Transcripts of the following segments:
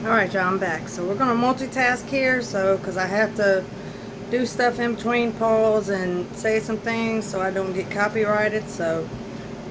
Alright, y'all, I'm back. So we're going to multitask here, because I have to do stuff in between pause and say some things so I don't get copyrighted. So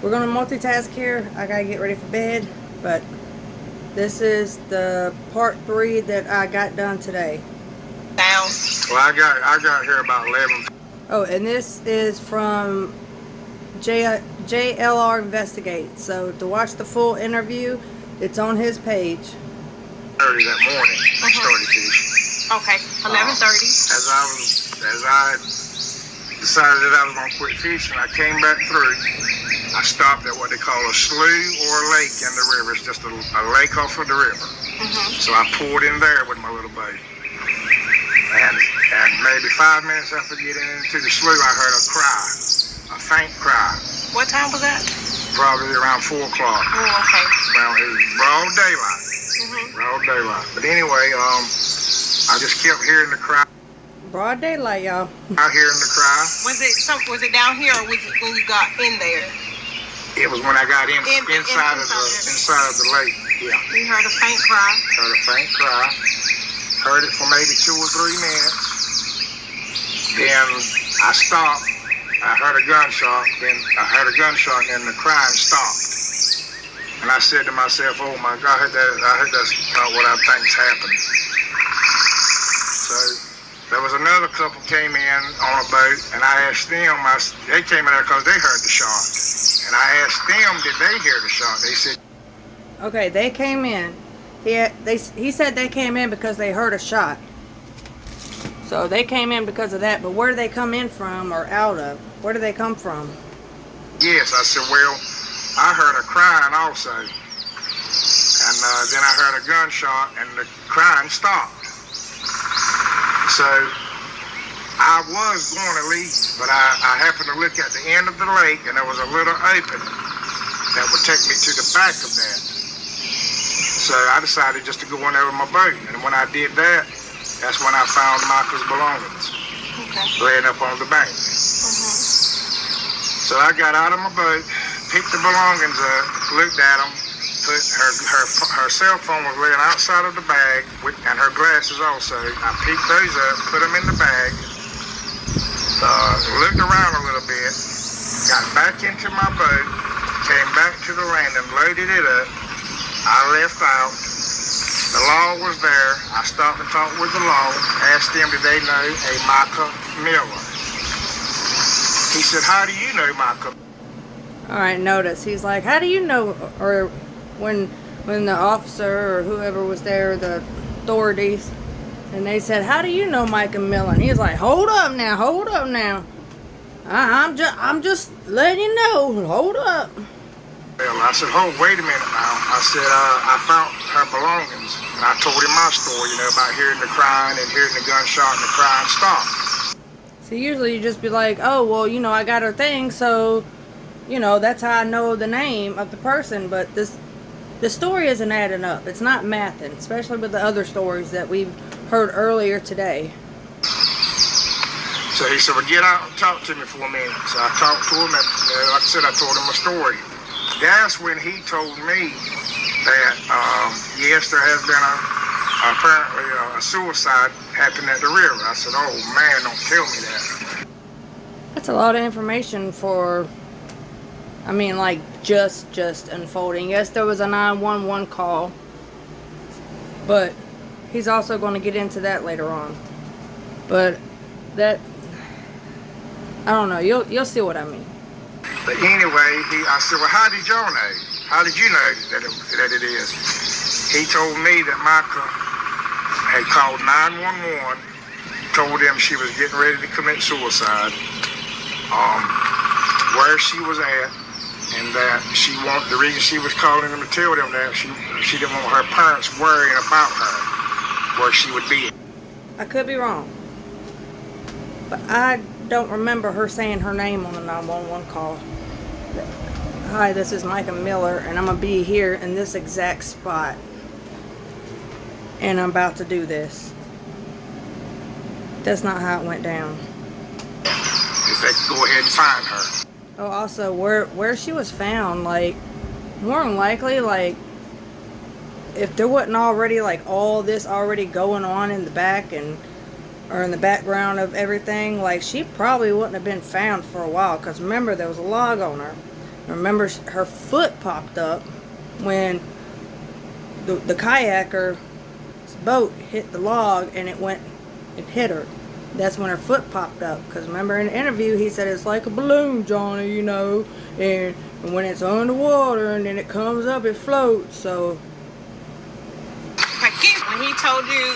we're going to multitask here. I got to get ready for bed, but this is the part 3 that I got done today. Well, I got here about 11. Oh, and this is from JLR Investigate. So to watch the full interview, it's on his page. 30 that morning, I started fishing. Okay, 11:30. As I decided that I was gonna quit fishing, I came back through. I stopped at what they call a slough or a lake in the river. It's just a lake off of the river. So I pulled in there with my little boat, and maybe 5 minutes after getting into the slough, I heard a cry, a faint cry. What time was that? Probably around 4 o'clock. Oh, okay. Well, it was broad daylight. Broad daylight. But anyway, I just kept hearing the cry. Broad daylight, y'all. I hearing the cry. Was it down here, or was it when you got in there? It was when I got inside of the lake. Yeah. You heard a faint cry. Heard a faint cry. Heard it for maybe 2 or 3 minutes. Then I stopped. I heard a gunshot. Then I heard a gunshot, and the crying stopped. And I said to myself, "Oh my God, I heard that's not what I think's happened." So there was another couple came in on a boat, and I asked them. They came in there because they heard the shot, and I asked them, "Did they hear the shot?" They said, Okay, they came in. He said they came in because they heard a shot. So they came in because of that. But where do they come in from or out of? Where do they come from? "Yes." I said, "Well, I heard a crying also, and then I heard a gunshot, and the crying stopped. So I was going to leave, but I happened to look at the end of the lake, and there was a little opening that would take me to the back of that. So I decided just to go in there with my boat, and when I did that, that's when I found Mica's belongings laying up on the bank. So I got out of my boat, picked the belongings up, looked at them, put her cell phone was laying outside of the bag, and her glasses also. I picked those up, put them in the bag, looked around a little bit, got back into my boat, came back to the landing, loaded it up. I left out. The law was there. I stopped and talked with the law, asked them, did they know a Mica Miller? He said, "How do you know Mica?" Alright, notice. He's like, how do you know? Or when the officer or whoever was there, the authorities, and they said, how do you know Mica Miller? And he's like, hold up now. I'm just letting you know. Hold up. Well, I said, "Oh, wait a minute now." I said, I found her belongings. And I told him my story, about hearing the crying and hearing the gunshot and the crying stopped. See, usually you just be like, oh, well, I got her thing, so, that's how I know the name of the person. But the story isn't adding up. It's not mathing, especially with the other stories that we've heard earlier today. So he said, "Well, get out and talk to me for a minute." So I talked to him, and like I said, I told him my story. That's when he told me that, yes, there has been apparently a suicide happened at the river. I said, "Oh man, don't tell me that." That's a lot of information for, just unfolding. Yes, there was a 911 call, but he's also going to get into that later on. But that, I don't know. You'll see what I mean. But anyway, I said, "Well, how did y'all know? How did you know that it is?" He told me that Mica had called 911, told them she was getting ready to commit suicide, where she was at, and that the reason she was calling them to tell them that she didn't want her parents worrying about her, where she would be. I could be wrong, but I don't remember her saying her name on the 911 call. Hi, this is Mica Miller, and I'm going to be here in this exact spot, and I'm about to do this. That's not how it went down. If they could go ahead and find her. Oh, also, where she was found, more than likely, if there wasn't already like all this already going on in the back or in the background of everything, like she probably wouldn't have been found for a while. Because remember, there was a log on her. Remember, her foot popped up when the kayaker's boat hit the log, and it hit her. That's when her foot popped up. Because remember, in the interview, he said it's like a balloon, Johnny, you know, and when it's underwater and then it comes up, it floats. So when he told you,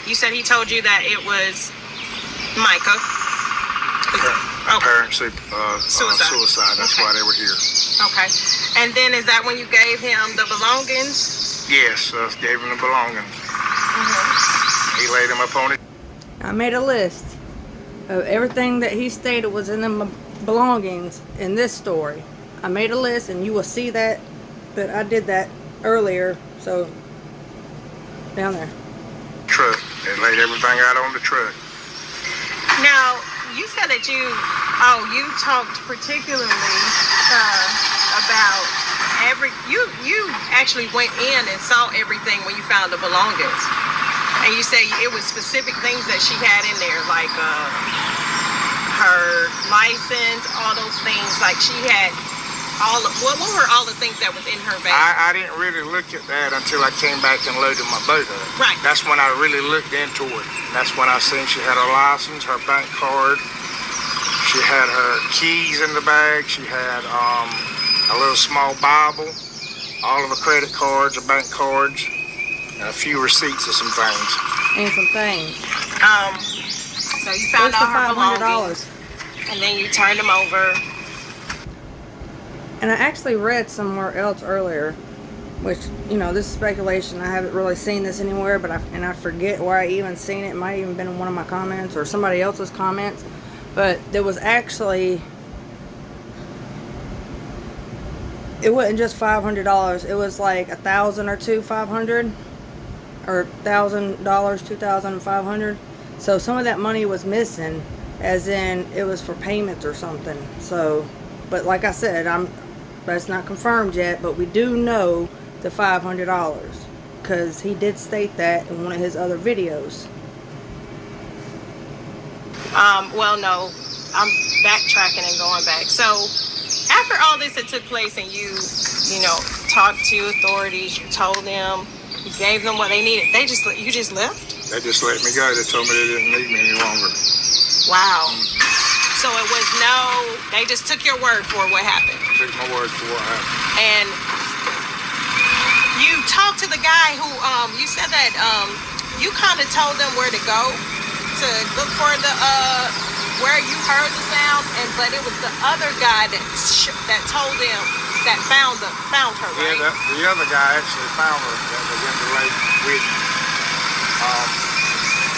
you said he told you that it was Mica. Apparently, suicide. That's why they were here. Okay. And then is that when you gave him the belongings? Yes, gave him the belongings. He laid them up on it. I made a list of everything that he stated was in the belongings in this story. I made a list, and you will see that I did that earlier. So down there. Truck. They laid everything out on the truck. Now, you said that you talked particularly about you actually went in and saw everything when you found the belongings. And you say it was specific things that she had in there, like her license, all those things. Like she had what were all the things that was in her bag? I didn't really look at that until I came back and loaded my boat up. Right. That's when I really looked into it. And that's when I seen she had her license, her bank card. She had her keys in the bag. She had a little small Bible, all of her credit cards, her bank cards, and a few receipts of some things. And some things. So you found out her $500. belongings, and then you turned them over. And I actually read somewhere else earlier, which, you know, this is speculation. I haven't really seen this anywhere, but I forget where I even seen it. It might have even been in one of my comments or somebody else's comments. But there was actually, it wasn't just $500. It was like $1,000 or $2,500, or $1,000, $2,500. So some of that money was missing, as in it was for payments or something. So, but like I said, that's not confirmed yet, but we do know the $500 because he did state that in one of his other videos. Well, no, I'm backtracking and going back. So after all this had took place and you talked to authorities, you told them, you gave them what they needed, you just left? They just let me go. They told me they didn't need me any longer. Wow. So it was they just took your word for what happened. Took my word for what happened. And you talked to the guy who, you said that you kind of told them where to go to look for the, where you heard the sound, but it was the other guy that told them that found her, right? Yeah, the other guy actually found her that was in the lake with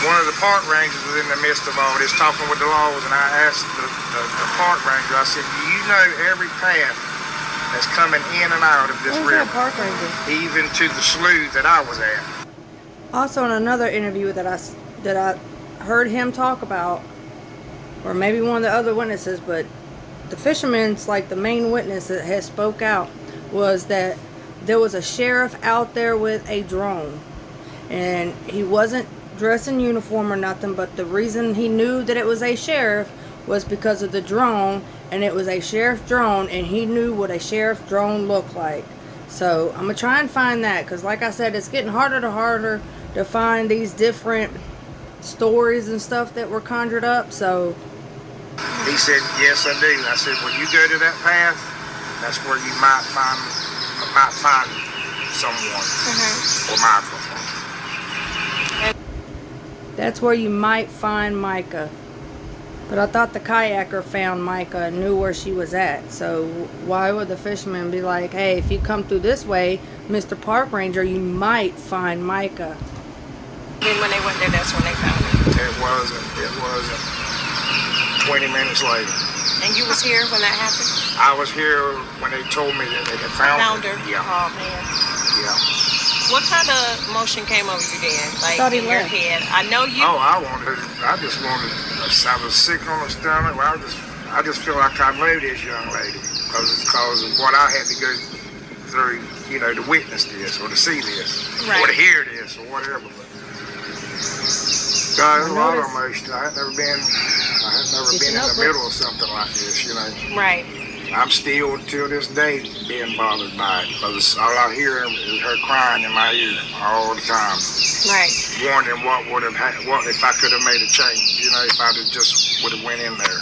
one of the park rangers was in the midst of all this talking with the laws, and I asked the park ranger, I said, do you know every path that's coming in and out of this river? Park ranger? Even to the slough that I was at. Also in another interview that I heard him talk about, or maybe one of the other witnesses, but the fisherman's like the main witness that has spoke out, was that there was a sheriff out there with a drone, and he wasn't dressed in uniform or nothing, but the reason he knew that it was a sheriff was because of the drone, and it was a sheriff drone, and he knew what a sheriff drone looked like. So I'm gonna try and find that, because like I said, it's getting harder to find these different stories and stuff that were conjured up. So he said, yes, I do. I said, when you go to that path, that's where you might find someone or Michael. That's where you might find Mica. But I thought the kayaker found Mica and knew where she was at. So why would the fisherman be like, hey, if you come through this way, Mr. Park Ranger, you might find Mica? Then when they went there, that's when they found her. It wasn't 20 minutes later. And you was here when that happened? I was here when they told me that they had found her. Yeah. Oh, man. Yeah. What kind of emotion came over you then? Like Thought he in your left. head? I know you. Oh, I just wanted, I was sick on the stomach. Well, I just feel like I knew this young lady because of what I had to go through, you know, to witness this or to see this Right. or to hear this or whatever. But God, there's a lot of emotion. I had never been in the middle of something like this, you know. Right. I'm still, till this day, being bothered by it because all I hear is her crying in my ear all the time. Right. Wondering what would have what if I could have made a change, you know, if I just would have went in there.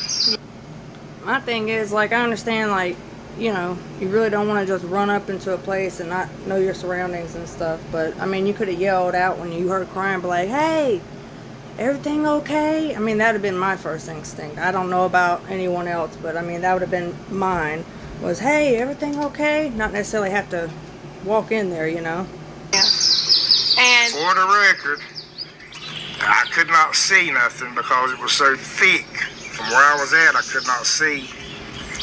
My thing is, like, I understand, like, you know, you really don't want to just run up into a place and not know your surroundings and stuff. But, I mean, you could have yelled out when you heard crying, be like, hey, everything okay? I mean, that would have been my first instinct. I don't know about anyone else, but, I mean, that would have been mine. Was, hey, everything okay? Not necessarily have to walk in there, you know? Yeah. And For the record, I could not see nothing because it was so thick. From where I was at, I could not see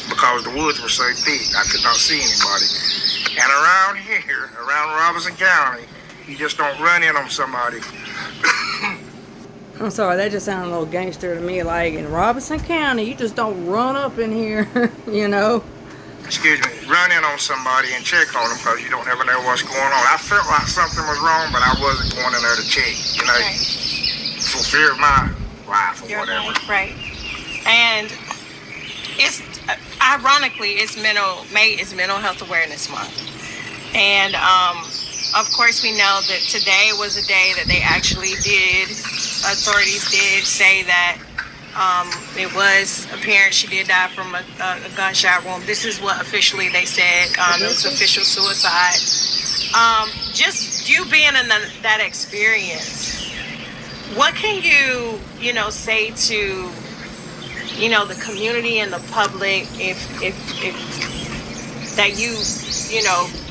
because the woods were so thick. I could not see anybody. And around here, around Robinson County, you just don't run in on somebody. I'm sorry, that just sounded a little gangster to me. Like, in Robinson County, you just don't run up in here, you know? Excuse me, run in on somebody and check on them because you don't ever know what's going on. I felt like something was wrong, but I wasn't going in there to check, you know, right. for fear of my life or Your whatever. life, right. And it's ironically it's mental health awareness month. And of course we know that today was a day that they actually authorities did say that it was apparent she did die from a gunshot wound. This is what officially they said. It was official suicide. Just you being in that experience, what can you say to the community and the public if that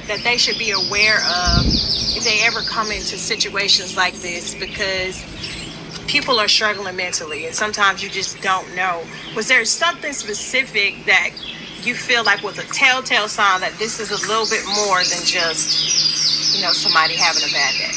that they should be aware of if they ever come into situations like this, because people are struggling mentally and sometimes you just don't know. Was there something specific that you feel like was a telltale sign that this is a little bit more than just somebody having a bad day?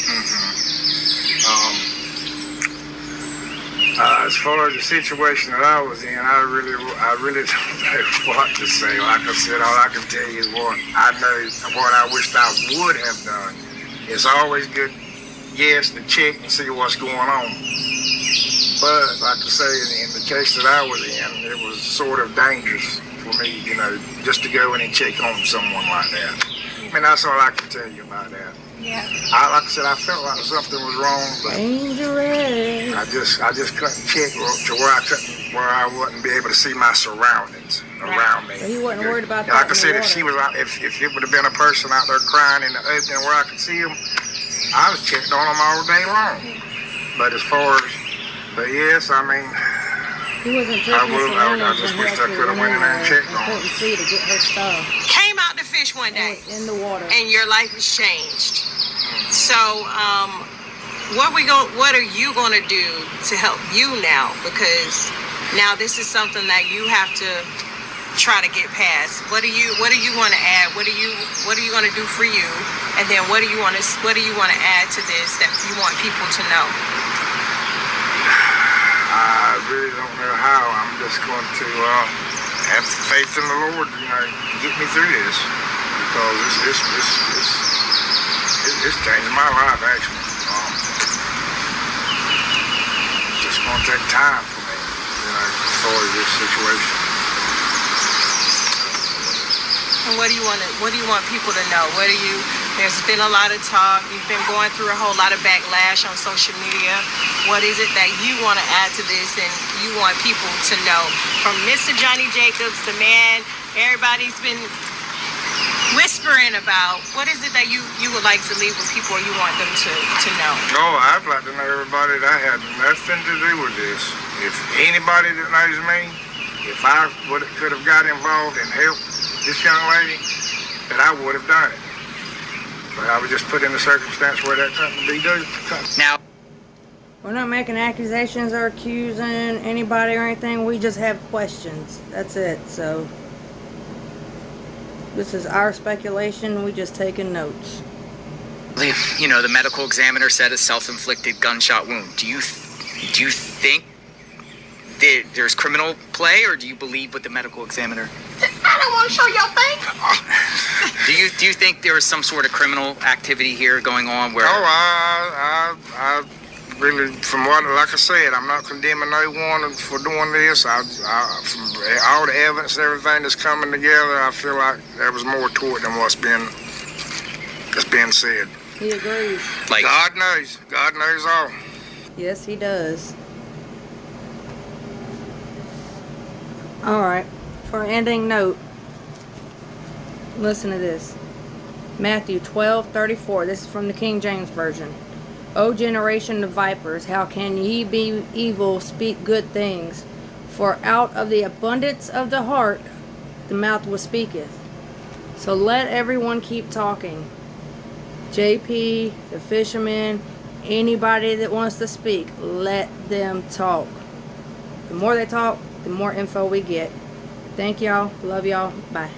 As far as the situation that I was in, I really don't know what to say. Like I said, all I can tell you is what I know, what I wished I would have done. It's always good, yes, to check and see what's going on. But like I say, in the case that I was in, it was sort of dangerous for me, just to go in and check on someone like that. I mean, that's all I can tell you about that. Yeah. Like I said, I felt like something was wrong, but dangerous. I just couldn't check to where I wouldn't be able to see my surroundings around me. So he wasn't worried about that. Like I said, if she was out, if it would have been a person out there crying in the open where I could see them, I was checking on them all day long. But but yes, I mean, he wasn't checking his surroundings. I just wish I could have went in there and checked on her. Couldn't see to get her stuff. Came out to fish one day in the water, and your life has changed. So, what are you going to do to help you now? Because now this is something that you have to try to get past. What do you want to add? What are you going to do for you? And then what do you want to add to this that you want people to know? I really don't know how. I'm just going to have faith in the Lord, get me through this, because it's changing my life, actually. It's just going to take time for me, as far as this situation. And what do you want people to know? There's been a lot of talk. You've been going through a whole lot of backlash on social media. What is it that you want to add to this and you want people to know? From Mr. Johnny Jacobs, the man everybody's been whispering about, what is it that you would like to leave with people or you want them to know? Oh, I'd like to know everybody that I had nothing to do with this. If anybody that knows me, if I could have got involved and helped this young lady, that I would have done it. But I was just put in a circumstance where that couldn't be done. Now, we're not making accusations or accusing anybody or anything. We just have questions. That's it. So this is our speculation. We just taking notes. the medical examiner said a self-inflicted gunshot wound. Do you think that there's criminal play, or do you believe what the medical examiner I don't want to show your face. Do you think there is some sort of criminal activity here going on where? Oh, I really, from what, like I said, I'm not condemning no one for doing this. From all the evidence and everything that's coming together, I feel like there was more to it than that's being said. He agrees. Like, God knows all. Yes, he does. Alright, for an ending note, listen to this. Matthew 12:34. This is from the King James Version. O generation of vipers, how can ye be evil speak good things? For out of the abundance of the heart the mouth will speaketh. So let everyone keep talking. JP, the fisherman, anybody that wants to speak, let them talk. The more they talk, the more info we get. Thank y'all. Love y'all. Bye.